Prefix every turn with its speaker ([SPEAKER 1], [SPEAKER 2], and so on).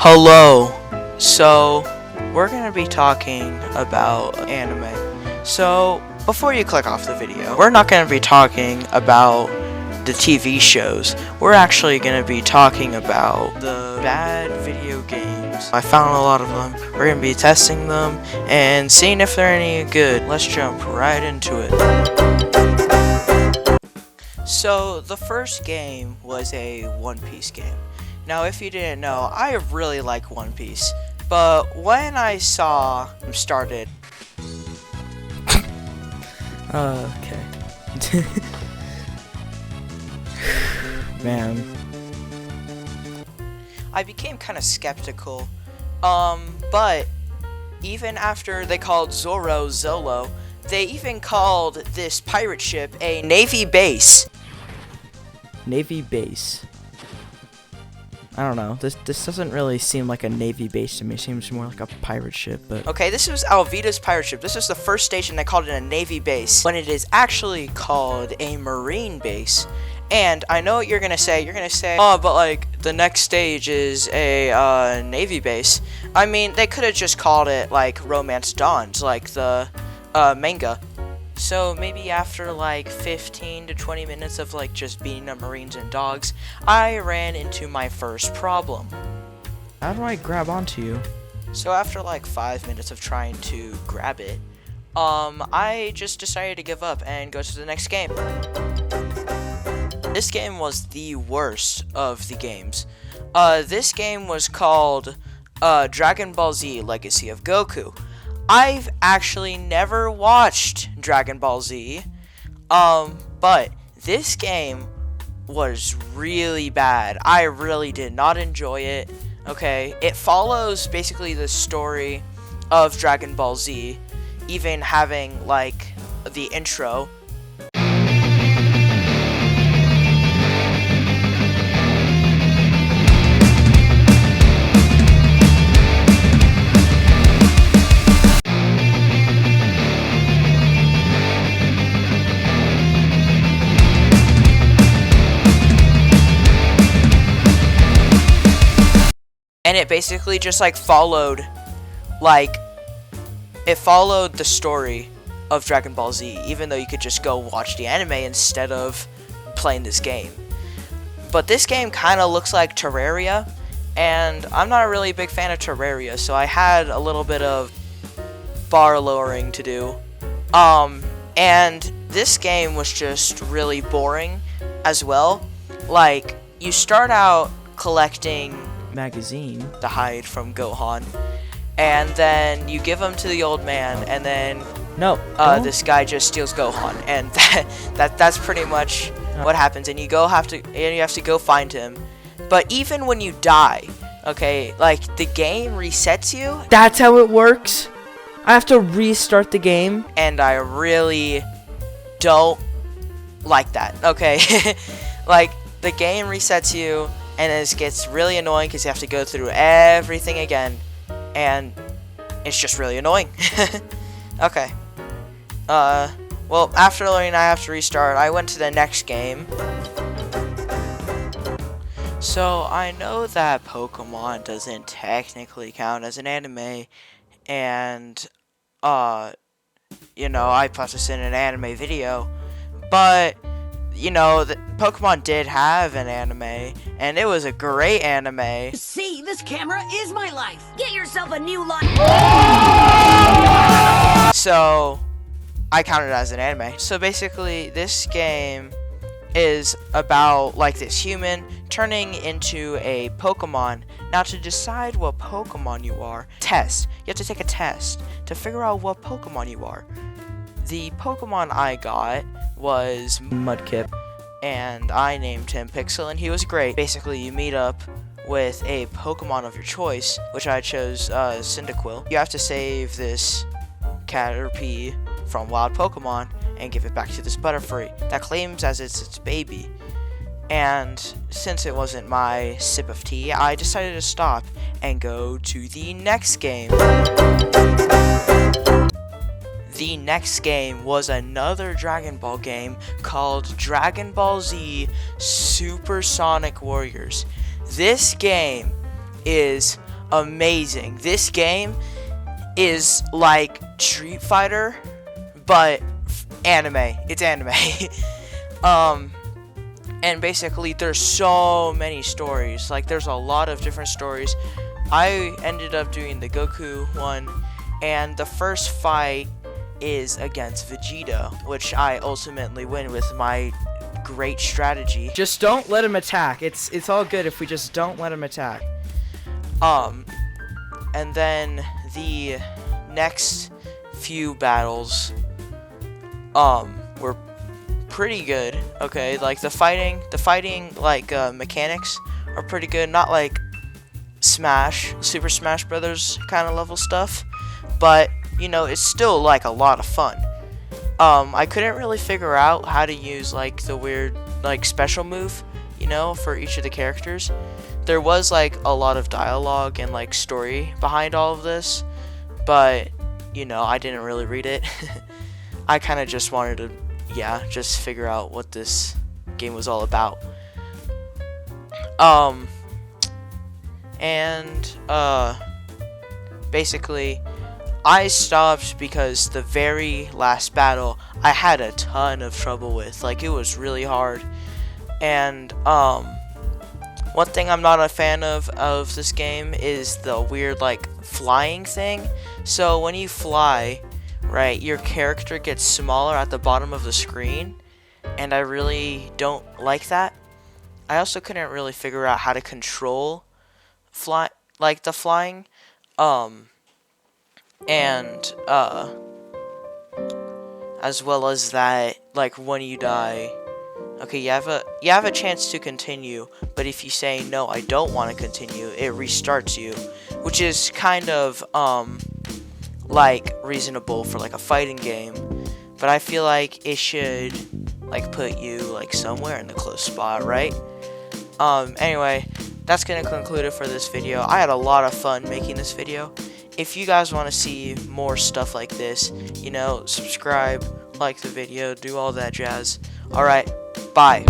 [SPEAKER 1] Hello. So, we're going to be talking about anime. So, before you click off the video, we're not going to be talking about the TV shows. We're actually going to be talking about the bad video games. I found a lot of them. We're going to be testing them and seeing if they're any good. Let's jump right into it. So, the first game was a One Piece game. Now, if you didn't know, I really like One Piece, but when I saw him started... okay. Man. I became kind of skeptical, but even after they called Zoro Zolo, they even called this pirate ship a Navy base. Navy base. I don't know. This doesn't really seem like a Navy base to me. It seems more like a pirate ship, but... Okay, this was Alvida's pirate ship. This is the first station they called it a Navy base, when it is actually called a Marine base. And I know what you're gonna say. You're gonna say, oh, but like, the next stage is a Navy base. I mean, they could have just called it, like, Romance Dawns, like the manga. So maybe after like 15 to 20 minutes of like just beating up Marines and dogs, I ran into my first problem. How do I grab onto you? So after like 5 minutes of trying to grab it, I just decided to give up and go to the next game. This game was the worst of the games. This game was called Dragon Ball Z Legacy of Goku. I've actually never watched Dragon Ball Z, but this game was really bad. I really did not enjoy it, okay? It follows basically the story of Dragon Ball Z, even having, like, the intro. And it basically just like followed the story of Dragon Ball Z, even though you could just go watch the anime instead of playing this game. But this game kind of looks like Terraria, and I'm not a really big fan of Terraria, so I had a little bit of bar lowering to do. And this game was just really boring as well. Like, you start out collecting magazine to hide from Gohan, and then you give him to the old man, and then this guy just steals Gohan, and that's pretty much what happens. And you have to go find him. But even when you die, okay, like the game resets you. That's how it works. I have to restart the game, and I really don't like that. Okay, like the game resets you. And it gets really annoying because you have to go through everything again. And it's just really annoying. Okay. Well, after learning I have to restart, I went to the next game. So, I know that Pokemon doesn't technically count as an anime. And, you know, I put this in an anime video. But... you know, Pokemon did have an anime, and it was a great anime.
[SPEAKER 2] See, this camera is my life. Get yourself a new life.
[SPEAKER 1] So, I count it as an anime. So basically, this game is about, like, this human turning into a Pokemon. Now, to decide what Pokemon you are, test. You have to take a test to figure out what Pokemon you are. The Pokemon I got was Mudkip, and I named him Pixel, and he was great. Basically, you meet up with a Pokemon of your choice, which I chose Cyndaquil. You have to save this Caterpie from wild Pokemon and give it back to this Butterfree that claims as its baby. And since it wasn't my sip of tea, I decided to stop and go to the next game. The next game was another Dragon Ball game called Dragon Ball Z Super Sonic Warriors. This game is amazing. This game is like Street Fighter, but anime. It's anime. And basically there's so many stories. Like, there's a lot of different stories. I ended up doing the Goku one, and the first fight is against Vegeta, which I ultimately win with my great strategy. Just don't let him attack. It's all good if we just don't let him attack. And then the next few battles were pretty good. Okay, like the fighting like mechanics are pretty good. Not like Super Smash Brothers kind of level stuff, but you know, it's still like a lot of fun. I couldn't really figure out how to use like the weird like special move, you know, for each of the characters. There was like a lot of dialogue and like story behind all of this, but you know, I didn't really read it. I kind of just wanted to, just figure out what this game was all about. Basically, I stopped because the very last battle I had a ton of trouble with. Like, it was really hard. And one thing I'm not a fan of this game is the weird like flying thing. So when you fly, right, your character gets smaller at the bottom of the screen, and I really don't like that. I also couldn't really figure out how to control the flying. As well as that, like, when you die, okay, you have a chance to continue, but if you say no, I don't want to continue, it restarts you, which is kind of like reasonable for like a fighting game, but I feel like it should like put you like somewhere in the close spot, right? Anyway, that's gonna conclude it for this video. I had a lot of fun making this video. If you guys want to see more stuff like this, you know, subscribe, like the video, do all that jazz. Alright, bye.